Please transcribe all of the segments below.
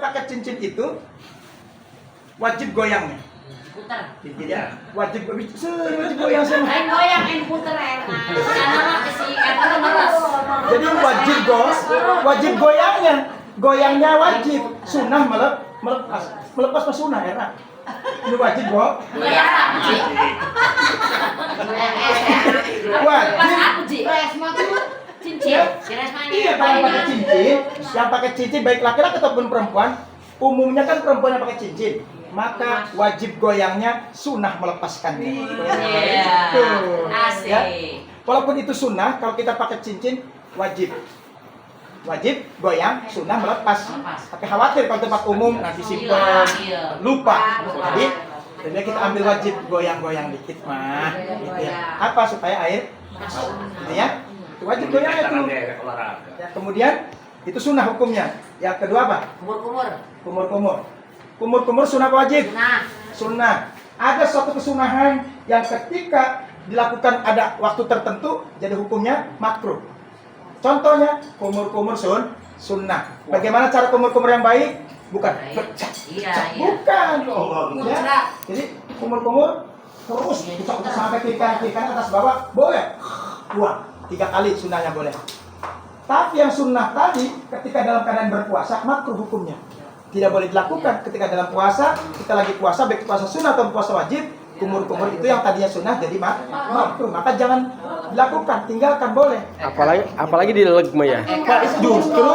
pakai cincin itu wajib goyangnya. Putar. Ya, wajib goyang semua. Lain goyang, lain puter Jadi wajib goyangnya. Goyangnya wajib. Sunnah melepas pas sunnah ya. Ini wajib kok. Wajib. Cincin. Iya, kalau pakai cincin, yang pakai cincin baik laki-laki ataupun perempuan, umumnya kan perempuan yang pakai cincin, maka wajib goyangnya sunnah melepaskannya. Tuh, ya. Walaupun itu sunnah, kalau kita pakai cincin wajib goyang, sunnah melepas. Tapi khawatir kalau tempat umum nanti simpen, lupa. Jadi kita ambil wajib goyang-goyang dikit mah, gitu ya. Apa supaya air masuk, gitu ya. Itu wajib goyang itu. Ya, kemudian itu sunnah hukumnya. Yang kedua apa? Kumur-kumur sunnah wajib. Sunnah. Ada suatu kesunahan yang ketika dilakukan ada waktu tertentu jadi hukumnya makruh. Contohnya kumur-kumur sunnah. Bagaimana cara kumur-kumur yang baik? Bukan pecah. Bukan. Ya. Jadi kumur-kumur terus pecah sampai kiri kanan atas bawah boleh. Buang 3 kali sunnahnya boleh. Tapi yang sunnah tadi ketika dalam keadaan berpuasa makruh hukumnya. Tidak boleh dilakukan ketika dalam puasa. Kita lagi puasa baik puasa sunnah atau puasa wajib. Kumur-kumur itu yang tadinya sunnah jadi makruh. Maka jangan dilakukan, tinggalkan boleh. Apalagi di leg mah ya. Justru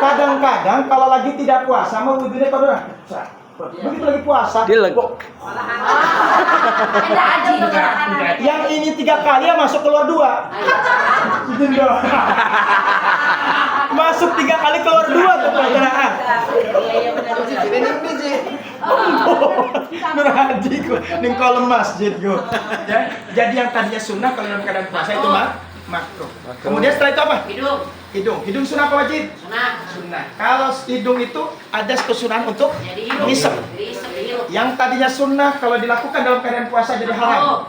kadang-kadang kalau lagi tidak puasa mau wudhunya pada begitu lagi puasa. Di leg. Yang ini 3 kali ya masuk keluar 2. Masuk 3 kali keluar 2 tuh pencerahan. Nur Haji ning kolom masjid go. Ya, jadi yang tadinya sunnah kalau dalam keadaan puasa itu makruh. Kemudian setelah itu apa? Hidung sunnah apa wajib? Sunnah. Kalau hidung itu ada kesunahan untuk ngisep. Yang tadinya sunnah kalau dilakukan dalam keadaan puasa jadi haram.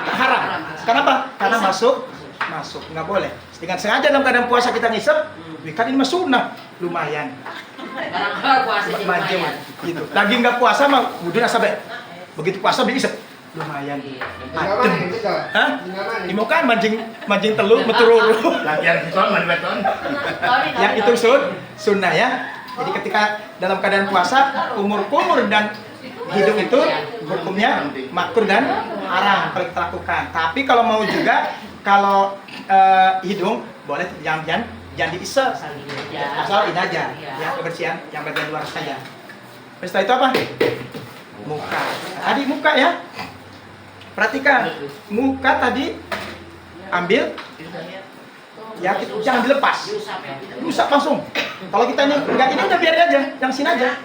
Haram. Kenapa? Karena masuk nggak boleh. Dengan sengaja dalam keadaan puasa kita ngisep, kan ini mah sunnah, lumayan. Macam gitu. Lagi nggak puasa mah wudhu sampai begitu puasa ngisep, lumayan. Adem. Hah? Ini kan mancing telur metururu. Latihan beton, mandi beton. Yang itu sunnah ya. Jadi ketika dalam keadaan puasa, kumur-kumur dan hidung itu hukumnya makruh dan haram kalau kita lakukan. Tapi kalau mau juga kalau hidung boleh jangan diisep, asal ini aja ya kebersihan yang bagian luar saja. Setelah itu apa? Muka. Tadi muka ya. Perhatikan muka tadi ambil ya jangan dilepas, usap langsung. Kalau kita ini enggak ini udah biar aja, yang sini aja,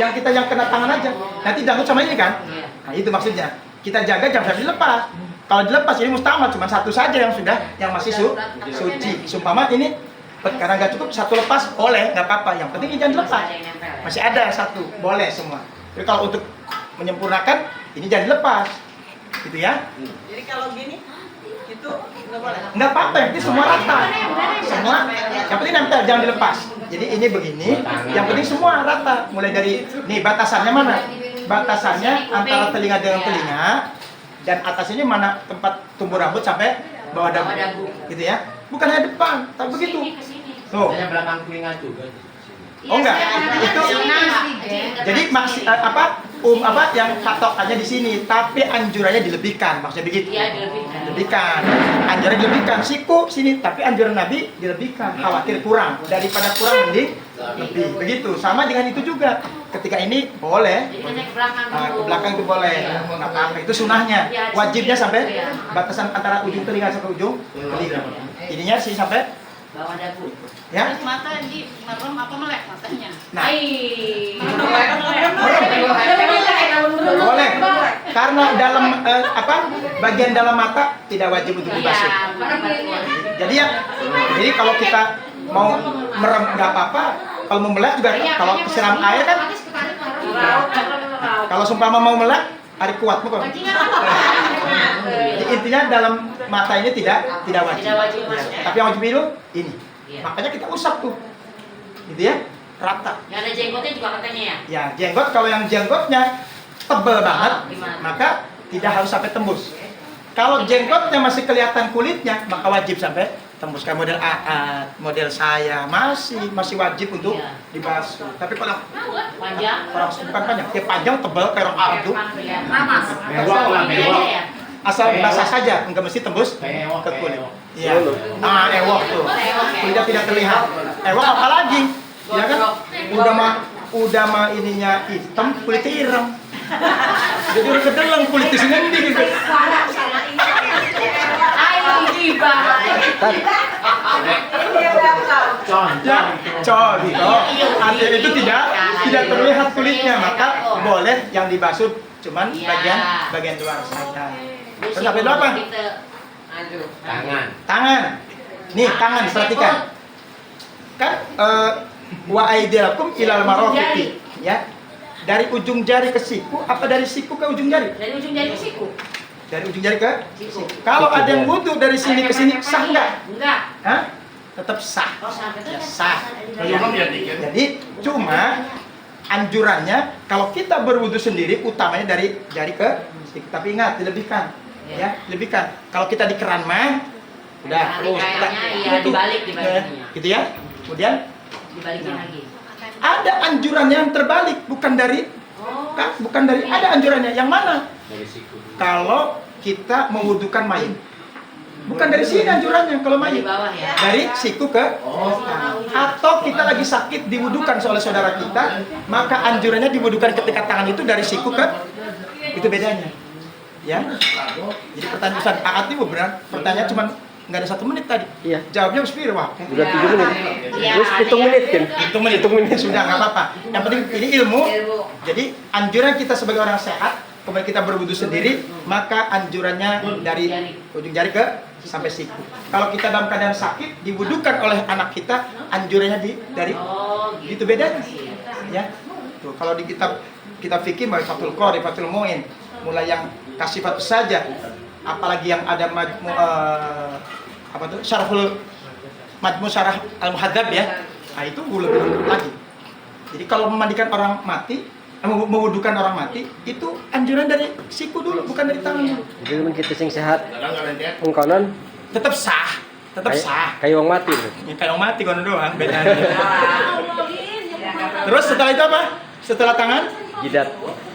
yang kita yang kena tangan aja. Nanti jangkut sama ini kan? Nah itu maksudnya. Kita jaga jangan dilepas. Kalau dilepas ini mustamal cuma satu saja yang sudah yang masih suci. Sumpama ini karena nggak cukup satu lepas boleh nggak apa-apa. Yang penting ini jangan dilepas. Masih ada satu boleh semua. Jadi kalau untuk menyempurnakan ini jangan dilepas, gitu ya. Jadi kalau gini itu nggak boleh. Nggak apa-apa, ini semua rata. Semua. Yang penting nempel jangan dilepas. Jadi ini begini. Yang penting semua rata. Mulai dari nih batasannya mana? Batasannya antara telinga dengan telinga. Dan atasnya mana tempat tumbuh rambut sampai bawah dagu, gitu ya. Bukan hanya depan, tapi begitu. Tuh. Saya belakang telinga juga. Oh enggak, itu. Jadi apa yang patokannya di sini, tapi anjurannya dilebihkan, maksudnya begitu. Iya, Dilebihkan. Anjuran dilebihkan. Siku sini, tapi anjuran Nabi dilebihkan. Khawatir kurang, daripada kurang mending lebih. Begitu. Sama dengan itu juga. Ketika ini boleh. Ke belakang Ke belakang itu boleh. Nggak apa-apa. Itu sunahnya. Wajibnya sampai batasan antara ujung telinga sampai ujung telinga. Ininya sih sampai bawah dagu. ya. Terus mata di merem apa melek matanya? Nah, Merem. boleh. Karena dalam bagian dalam mata tidak wajib untuk dibasuh. Jadi kalau kita mau merem nggak apa-apa. Kalau mau melek juga kalau kesiram air kan. Kalau sumpama mau melek, hari kuat kok. Jadi intinya dalam mata ini tidak wajib. Ya. Tapi yang wajib itu ini. Makanya kita usap tuh, gitu ya. rata. Yang ada jenggotnya juga katanya ya. Ya, jenggot kalau yang jenggotnya tebal banget, gimana? maka tidak harus sampai tembus. Kalau jenggotnya masih kelihatan kulitnya, maka wajib sampai tembus. Kayak model Aat, model saya masih wajib untuk Iya. dibasuh. Tapi kalau Panjang. orang bukan panjang, dia panjang tebal kayak orang Ardu, Ramas. Bewok lah, bewok. ya. asal basah saja, enggak mesti tembus Bewok, ke kulit. bewok. Iya. Ewok tuh. Kulitnya tidak terlihat. Ewok apalagi? Ya kan? Udah mah ininya hitam, kulitnya ireng. Jadi udah kedeleng kulit di sini gitu. Ayo gibah. Ya, coli. Artinya itu tidak terlihat kulitnya, maka boleh yang dibasuh cuman bagian luar saja. Terus sampai dulu apa? Aduh. Tangan. Nih, tangan perhatikan. Kan wa aidiakum ilal marafiqi, ya. Dari ujung jari ke siku apa dari siku ke ujung jari? Dari ujung jari ke siku. Dari ujung jari ke Siku. Kalau ada yang wudu dari sini ke sini sah enggak? Enggak. Hah? Tetap sah. Oh, sampai Ya, kan sah. Belum ya dikit. Jadi cuma anjurannya kalau kita berwudu sendiri utamanya dari jari ke siku. Tapi ingat dilebihkan, ya, lebihkan. Kalau kita di keran mah udah terus kayaknya iya wudu. dibalik Ya, gitu ya. Kemudian dibalikin lagi. ada anjurannya yang terbalik, bukan dari Oh. bukan dari ada anjurannya. Yang mana? Dari siku. Kalau kita mewudukan mayit. Bukan dari sini anjurannya kalau Dari mayit. bawah ya. Dari siku ke atau kita lagi sakit diwudukan oleh saudara kita, maka anjurannya diwudukan ketika tangan itu dari siku ke itu bedanya. Ya. Jadi pertanyaan Ustaz Aat ini benar. Pertanyaan cuma nggak ada 1 menit tadi. Iya. Jawabnya Uspir, wah. Udah 3 menit. Iya, Terus hitung ada menit yang- kan? Hitung menit sudah nggak apa-apa. Yang penting ini ilmu. Jadi anjuran kita sebagai orang sehat, kemudian kita berwudu sendiri, maka anjurannya dari ujung jari ke sampai siku. Kalau kita dalam keadaan sakit diwudukan oleh anak kita, anjurannya dari Oh, itu bedanya. Ya. Tuh, kalau di kitab fikih Fathul Qori, Fathul Muin, mulai yang kasifat saja, apalagi yang ada Syarhul Majmu Syarah Al-Muhadzab ya. Nah, itu lebih lengkap lagi. Jadi kalau memandikan orang mati, mewudukan orang mati, itu anjuran dari siku dulu, bukan dari tangan dulu. Jadi teman kita sing sehat Kadang nggak ada. mengkonon Tetap sah, tetap sah. kayak orang mati. Ya, kayak orang mati kono doang bedanya. Terus setelah itu apa? Setelah tangan, Jidat.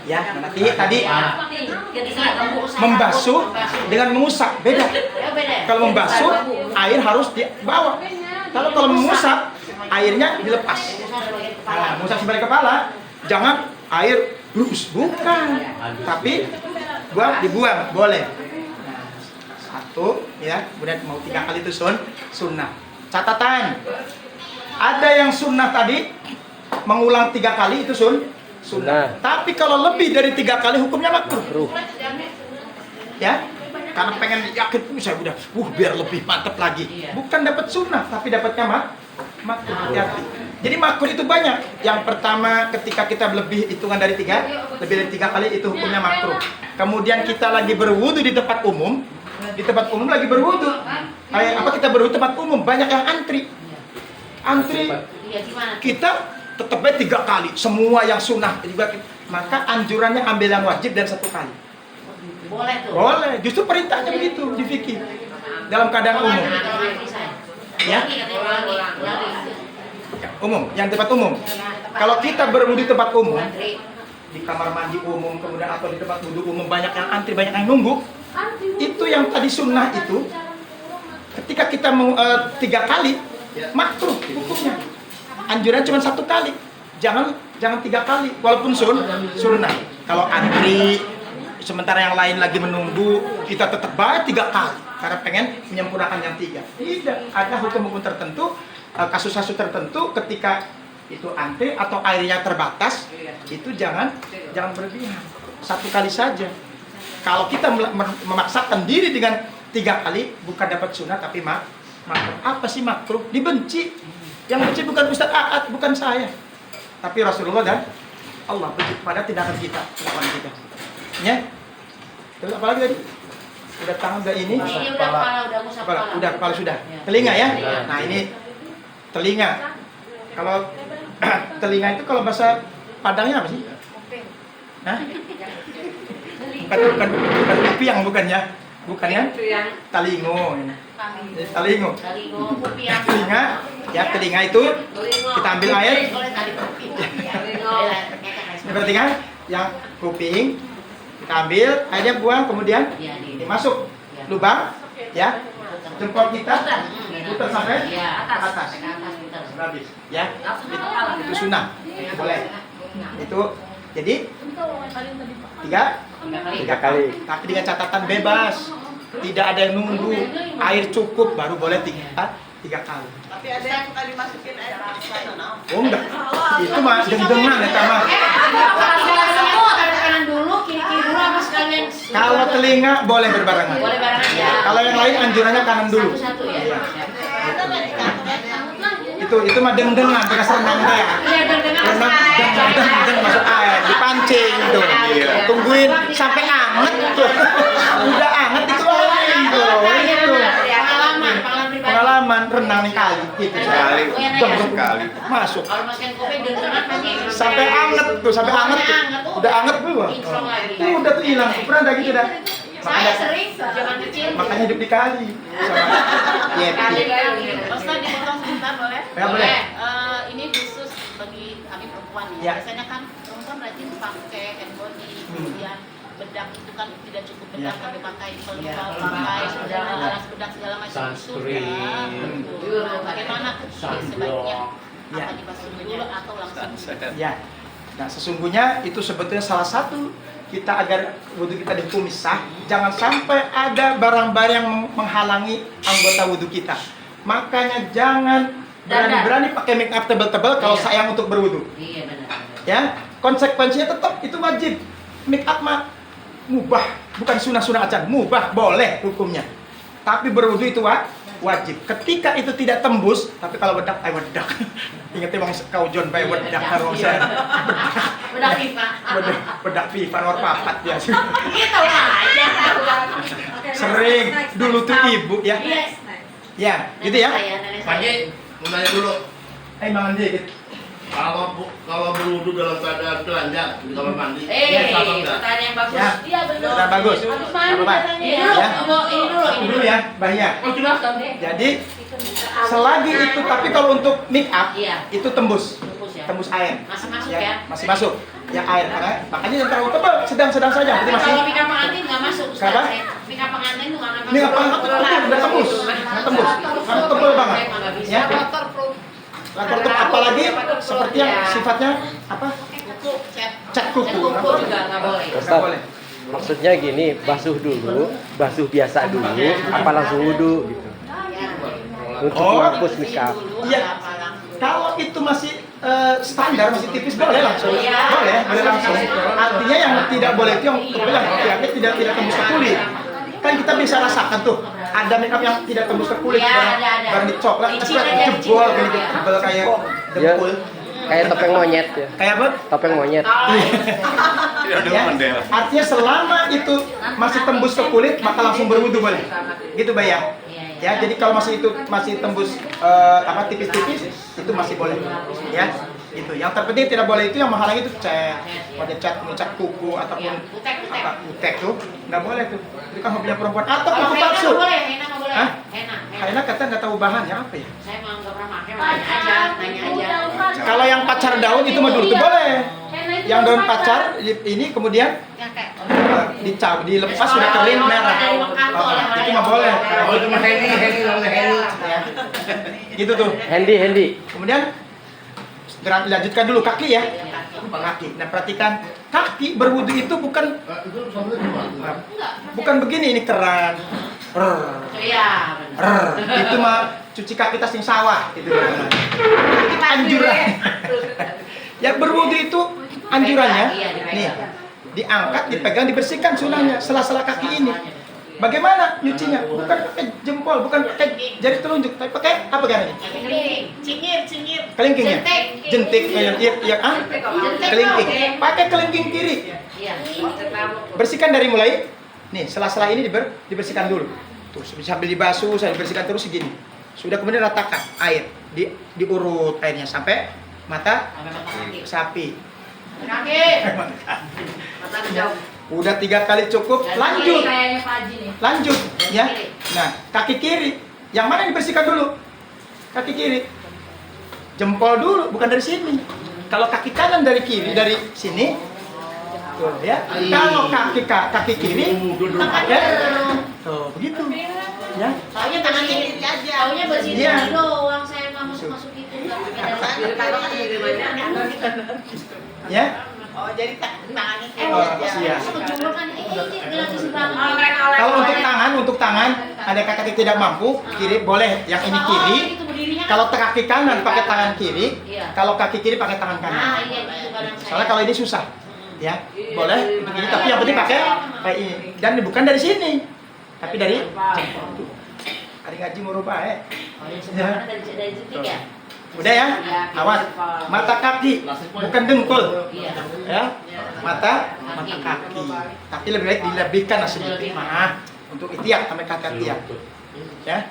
ya nanti tadi Ketika membasuh dengan mengusap beda. Ya beda. ya? Kalau membasuh air harus dibawa. Kalau mengusap airnya dilepas. Nah, mengusap sebagai kepala, jangan air blus, bukan. Tapi dibuang boleh. Nah, 1 ya, kemudian mau 3 kali itu sunnah. Catatan. Ada yang sunnah tadi mengulang 3 kali itu sunnah. Tapi kalau lebih dari 3 kali hukumnya makruh. Ya, karena pengen yakin saya udah biar lebih mantep lagi. Bukan dapat sunnah tapi dapatnya makruh. Hati-hati. Jadi makruh itu banyak. Yang pertama ketika kita lebih hitungan dari 3, lebih dari 3 kali itu hukumnya makruh. Kemudian kita lagi berwudu di tempat umum, lagi berwudu. Kita berwudu tempat umum, banyak yang antri. Iya, gimana? Kita tetapnya 3 kali, semua yang sunnah juga. Maka anjurannya ambil yang wajib dan 1 kali. Boleh tuh. Boleh, justru perintahnya begitu di fikih. Dalam keadaan umum. Ya. Umum, yang tempat umum. Kalau kita berwudu di tempat umum, di kamar mandi umum, kemudian atau di tempat wudhu umum banyak yang antri, banyak yang nunggu. Itu yang tadi sunnah itu, ketika kita mau 3 kali, makruh hukumnya. Anjuran cuma 1 kali. Jangan 3 kali, walaupun sunnah. Kalau antri, sementara yang lain lagi menunggu, kita tetap baik 3 kali karena pengen menyempurnakan yang 3. Tidak, ada hukum-hukum tertentu, kasus-kasus tertentu ketika itu antri atau airnya terbatas, itu jangan berlebihan. 1 kali saja. Kalau kita memaksakan diri dengan 3 kali, bukan dapat sunnah tapi makruh. Apa sih makruh? Dibenci. Yang benci bukan Ustaz Aat, bukan saya, tapi Rasulullah dan Allah benci pada tindakan kita, kelakuan kita. Ya. Terus apa lagi tadi? Udah tangan, udah ini. Ini udah kepala, udah musab kepala. Udah kepala sudah. Telinga ya. Iya. Nah ini telinga. Kalau telinga itu kalau bahasa Padangnya apa sih? Hah? Bukan kupiang bukan ya? Bukan ya? Talingo. Talingo. Telinga, ya telinga itu kita ambil air. Ini berarti kan yang kuping kita ambil, airnya buang, kemudian masuk lubang, ya. Jempol kita putar sampai atas. Habis, ya. Itu sunnah, boleh. Itu jadi tiga kali. Tapi dengan catatan bebas, tidak ada yang nunggu, air cukup baru boleh tiga kali. Tapi ada yang suka dimasukin air panas ke sana. Oh enggak, itu mah deng-dengan ya sama. Kanan dulu, kiri dulu apa sekalian? Kalau telinga boleh berbarengan. Boleh barengan ya. Kalau yang lain anjurannya kanan dulu. Satu-satu ya. Itu mah deng-dengan, bekas renang ya. Iya, dengan Renang deng masuk air, dipancing itu. Tungguin sampai anget tuh. Udah anget dikeluarin tuh. Itu. Pengalaman renang nih kali gitu. Sekali. Sekali. Masuk. Kalau masukin kopi dengan pakai Sampai anget tuh, sampai anget tuh. Udah anget belum? Udah tuh hilang. Pernah ada gitu dah. Saya sering zaman kecil. Makanya hidup di kali. Sama Yeti. Ustaz dipotong sebentar boleh? Ya, boleh. Ini khusus bagi kami perempuan ya. Ya. Biasanya kan perempuan rajin pakai hand body, kemudian bedak itu kan tidak cukup bedak Ya. tapi pakai pelembab, Ya, pakai pelembab. alas bedak segala macam itu. Sunscreen. Nah, bagaimana sebaiknya? Ya. Apa dibasuh dulu atau langsung? Ya. Nah, sesungguhnya itu sebetulnya salah satu kita agar wudhu kita dihukum sah, jangan sampai ada barang-barang yang menghalangi anggota wudhu kita. Makanya jangan berani-berani pakai make up tebal-tebal kalau sayang untuk berwudhu. Iya benar. Ya, konsekuensinya tetap itu wajib. Make up mah mubah, bukan sunah-sunah acan, mubah boleh hukumnya. Tapi berwudhu itu wajib. Ketika itu tidak tembus, tapi kalau bedak, bedak. Ingatnya bang kau John bay bedak karo saya. Udah pipa. Bedak pipa nomor papat ya. Kita aja. Sering dulu tuh ibu ya. Yes. Ya, gitu ya. Panji, mau nanya dulu. Mang dikit. Kalau berwudu dalam keadaan telanjang di kamar mandi, sama enggak? Pertanyaan yang bagus. Ya. Iya benar. Sudah bagus. Habis mandi Apa, Pak? katanya Ya. ya. Ini dulu. Dulu ya, bahaya. Oh jelaskan deh. Jadi selagi itu, tapi kalau untuk make up Iya. itu tembus, Tembus ya. tembus air. Masuk ya. Masih masuk. Ya air, makanya yang terlalu tebal, sedang-sedang saja. Jadi masih. Kalau pika pengantin nggak masuk. Ustaz. Kenapa? Pika pengantin itu nggak masuk. Ini apa? Udah tembus, udah tembus, udah tebal banget. Ya. Lapor apalagi seperti yang sifatnya apa? Cat kuku. Kuku juga nggak boleh. Nggak Ustaz, boleh. maksudnya gini, basuh dulu, basuh biasa dulu, apa langsung wudhu gitu. Untuk Oh, menghapus makeup. Iya. Kalau itu masih standar, masih tipis boleh langsung. Boleh langsung. Artinya yang tidak boleh itu yang kemudian tidak tembus ke kulit. Kan kita bisa rasakan tuh, ada makeup yang tidak tembus ke kulit, Ya, ada. baru dicoklat, Licin cepet aja, jebol licin. kayak gitu, tebel kayak Ya, dempul. kayak topeng monyet ya. Kayak apa? Topeng monyet. Ya, artinya selama itu masih tembus ke kulit, maka langsung berwudu boleh. Gitu bayang. Ya, jadi kalau masih tembus tipis-tipis itu masih boleh. Ya, gitu. Yang terpenting tidak boleh itu yang menghalangi itu cat kuku ataupun kutek tuh nggak boleh tuh. Itu kan hobinya perempuan atau kuku palsu. Boleh, henna nggak boleh. Hah? Henna. Kayaknya kata nggak tahu bahannya apa ya. Saya mau nggak pernah pakai, nanya aja. Kalau yang pacar daun itu mah dulu tuh boleh. Yang daun pacar ini kemudian Yang kayak dilepas sudah kering merah. Itu mah boleh. Oh, itu mah Henny. Ya. Gitu tuh. Handy. Kemudian lanjutkan dulu kaki ya. Kaki. Nah, perhatikan kaki berwudu itu bukan Itu sampai gimana? bukan begini ini keran. Iya, Itu mah cuci kaki tas yang sawah gitu. Itu anjuran. Ya berwudu itu anjurannya nih diangkat, dipegang, dibersihkan sunahnya sela-sela kaki ini. Bagaimana nyucinya? Bukan pakai jempol, bukan pakai jari telunjuk, tapi pakai apa kan ini? Cingir. Kelingkingnya. Jentik kelingking. Pakai kelingking kiri. Iya. Bersihkan dari mulai nih sela-sela ini dibersihkan dulu. Tuh sambil dibasuh, saya bersihkan terus segini. Sudah kemudian ratakan air, diurut airnya sampai mata Kaki. sapi. Kaki. Mata gedong. Udah 3 kali cukup, lanjut. Kayaknya Pak Haji nih. Lanjut ya. Nah, kaki kiri. Yang mana yang dibersihkan dulu? Kaki kiri. Jempol dulu, bukan dari sini. Kalau kaki kanan dari kiri, dari sini. Tuh ya. Kalau kaki kiri, pakai tuh begitu. Ya. Taunya tangan kiri aja. Taunya bersih Iya. doang, saya nggak masuk itu nggak pakai Ya. Oh, jadi tangannya kiri Oh, aja. iya. Kejumlah kan, gratis banget. Kalau untuk tangan, ada kaki tidak mampu, kiri boleh. Yang ini kiri. Kalau kaki kanan pakai tangan kiri, Iya. kalau kaki kiri pakai tangan kanan. Nah, iya itu kadang saya. Soalnya kalau ini susah, ya boleh untuk ini. Tapi yang penting pakai kayak ini. Dan bukan dari sini, tapi dari jempol. Ada ngaji merubah ya. Oh, yang sebelah mana dari jentik ya? Udah ya, awas. Mata kaki, bukan dengkul. Iya. Ya, mata kaki. Tapi lebih baik dilebihkan sedikit. Nah, untuk itiak sampai kaki itiak. Ya,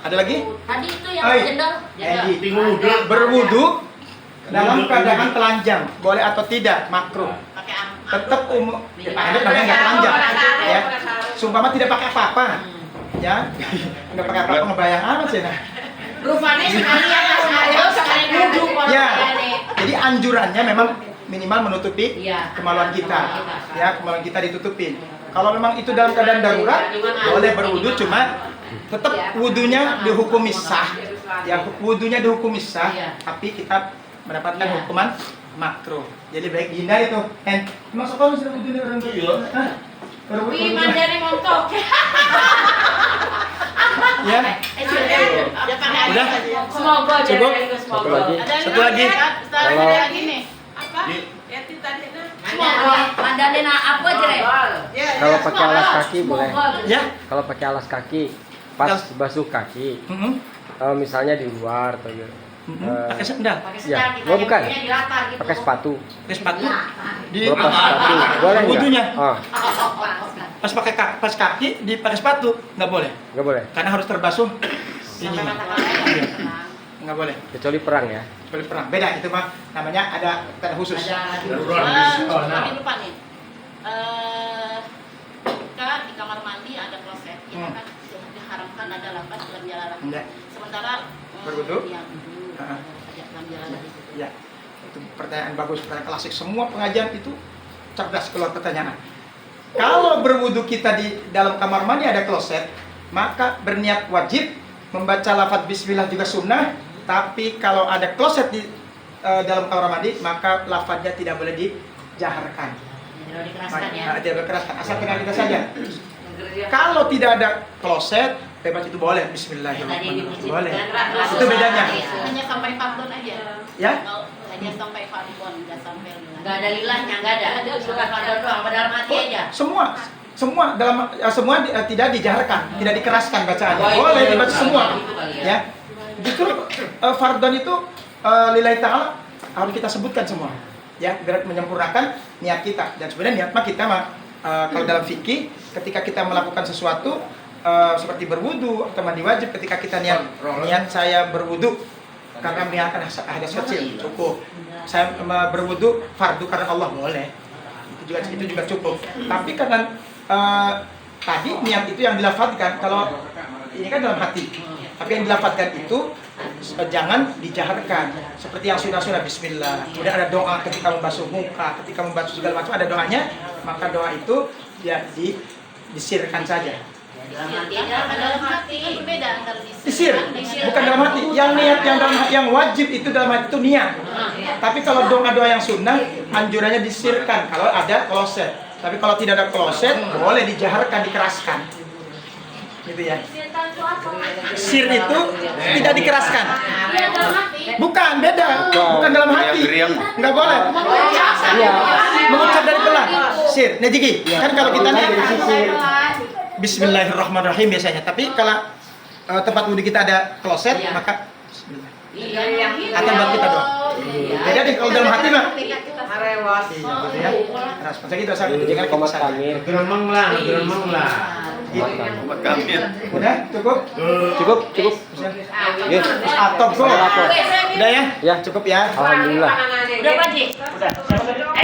ada lagi? Tadi itu yang Oi. jendol. Edi, berwudu dalam keadaan telanjang, boleh atau tidak? Makruh. Pakai Tetap umum. Ya, Pak Adit namanya nggak telanjang. Ya, sumpama tidak pakai apa-apa. Ya, nggak pakai apa-apa ngebayang amat sih nah. Rupanya sekalian ayo sekalian duduk orang Ya, nih. jadi anjurannya memang minimal menutupi Iya. kemaluan kita. Ya, kemaluan kita ditutupin. Kalau memang itu dalam keadaan darurat, boleh berwudu, cuma tetap wudunya dihukumi sah. Ya, wudunya dihukumi sah, tapi kita mendapatkan hukuman makruh. Jadi baik dihindari tuh. Masuk kalau sudah wudunya orang Iya. Hah? Wih, mandiri montok. Ya. Udah pakai aja. Udah? Semoga Cukup? jadi Satu semoga. lagi. Satu lagi. Setelah lagi nih. Apa? Di- Semoga. Mandarin apa jere? Kalau pakai alas kaki boleh. Ya. Kalau pakai alas kaki, pas basuh kaki, misalnya di luar atau gitu. Pakai sendal, Pakai Ya, sendal kita oh, bukan. yang punya di latar gitu. Pakai sepatu, pakai sepatu. Di lepas sepatu, boleh nggak? Wudunya. Oh, pas kaki dipakai sepatu nggak boleh, nggak boleh. karena harus terbasuh ini. Sampai mata kalian. Nggak boleh. Kecuali perang ya. Boleh perang. Beda itu mah namanya ada tanda khusus. Ada Tadi lupa nih. Jika di kamar mandi ada kloset, itu kan diharamkan ada lambat dalam jalan. Enggak. Sementara Berwudu? Iya. Heeh. Ada dalam jalan di situ. Ya. Itu pertanyaan bagus, pertanyaan klasik. Semua pengajian itu cerdas keluar pertanyaan. Kalau berwudu kita di dalam kamar mandi ada kloset, maka berniat wajib, membaca lafaz bismillah juga sunnah. Tapi kalau ada kloset di dalam kamar mandi, maka lafaznya tidak boleh dijaharkan. Jangan dikeraskan ya. Tidak boleh keraskan, asal tinggal kita saja. Kalau tidak ada kloset, bebas itu boleh. Bismillahirrahmanirrahim. Boleh. Itu bedanya. Hanya sampai fardon aja. Ya? Hanya sampai fardon, nggak sampai Nggak ada lilahnya, nggak ada. Cuma pada doang, padahal mati aja. Semua tidak dijaharkan, tidak dikeraskan bacaannya. Boleh dibaca semua. Ya. Justru fardon itu lillahi ta'ala harus kita sebutkan semua. Ya, biar menyempurnakan niat kita. Dan sebenarnya niat mah kita mah kalau dalam fikih ketika kita melakukan sesuatu seperti berwudu atau mandi wajib, ketika kita niat saya berwudu karena meninggalkan hadas kecil cukup. Saya berwudu fardu karena Allah boleh. Itu juga cukup. Tapi karena tadi niat itu yang dilafadzkan, kalau ini kan dalam hati. Tapi yang dilafadzkan itu jangan dijaharkan. Seperti yang sunnah bismillah. Kemudian ada doa ketika membasuh muka, ketika membasuh segala macam ada doanya, maka doa itu ya disirkan saja. Dalam hati aja, dalam hati. Kan berbeda antara Disir, bukan dalam hati. Yang niat yang wajib itu dalam hati itu niat. Tapi kalau doa-doa yang sunnah, anjurannya disirkan kalau ada kloset. Tapi kalau tidak ada kloset, boleh dijaharkan, dikeraskan. Gitu ya. Sir itu tidak dikeraskan. Iya, dalam hati. Bukan, beda. Bukan dalam hati. Nggak boleh. Iya. Mengucap dari pelan. Sir, nejiki. Kan kalau kita nih Bismillahirrahmanirrahim biasanya. Tapi kalau tempat wudhu kita ada kloset, maka Bismillah. Iya, yang Atau buat kita doang. Beda deh kalau dalam hati mah. Marewas. Iya, gitu ya. Nah, seperti itu saya Jadi jangan komat kita sadar. kamir. Gremeng lah. Ya, Umat kami. Udah, cukup? Cukup, cukup. Oke. Atop kok. Atop. Udah ya? Ya. Cukup ya. Alhamdulillah. Udah Pak Ji. Udah.